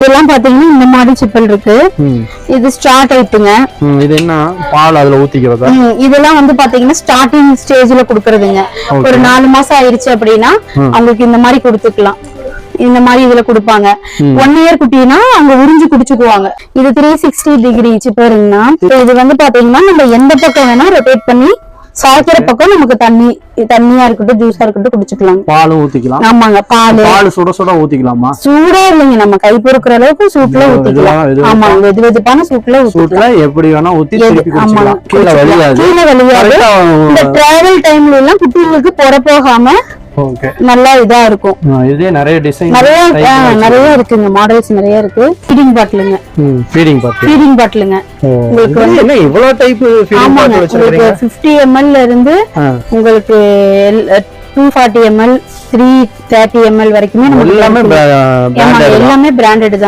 இதெல்லாம் பாத்தீங்கன்னா இந்த மாதிரி சிப்பல் இருக்கு. இது ஸ்டார்ட் ஆயிட்டுங்க. இது என்ன பால் அதுல ஊத்திக்கிறதா? இதெல்லாம் வந்து பாத்தீங்கன்னா ஸ்டார்டிங் ஸ்டேஜ்ல குடுக்கறதுங்க. ஒரு 4 மாசம் ஆயிருச்சு அப்படின்னா அவங்களுக்கு இந்த மாதிரி கொடுத்துக்கலாம். இந்த மாதிரி இதுல கொடுப்பாங்க. 1 இயர் குட்டினா அவங்க உறிஞ்சு குடிச்சுக்குவாங்க. இது 360 டிகிரி சிப்பருங்கன்னா இது வந்து பாத்தீங்கன்னா நம்ம எந்த பக்கம் வேணா ரொட்டேட் பண்ணி சாய்க்கிற பக்கம் நமக்கு தண்ணியா இருக்கட்டும் ஜூஸா இருக்கட்டும் குடிச்சுக்கலாம். பாலும் ஊத்திக்கலாம். ஆமாங்க, பால் சுட சுட ஊத்திக்கலாமா? சூடா இல்லைங்க, நம்ம கை பொறுக்கிற அளவுக்கு சூட்ல ஊத்திக்கலாம். ஆமா, வெது வெதுப்பான சூட்ல ஊத்திக்கலாம். எப்படி வேணா ஊத்தி குடிச்சுக்கலாம். கீழே வலியாது. இந்த டிராவல் டைம்ல எல்லாம் குட்டிகளுக்கு பொற போகாம நல்லா இதா இருக்கும். இதே நிறைய டிசைன் நிறைய இருக்குங்க, மாடல்ஸ் நிறைய இருக்கு. ஃபீடிங் பாட்டிலுங்க. ஃபீடிங் பாட்டிலுங்க உங்களுக்கு வந்து என்ன இவ்வளவு டைப் ஃபீடிங் பாட்டில் வச்சிருக்கீங்க? 50 ml ல இருந்து உங்களுக்கு 240 ml 330 ml வரைக்குமே எல்லாமே பிராண்டட் தான்.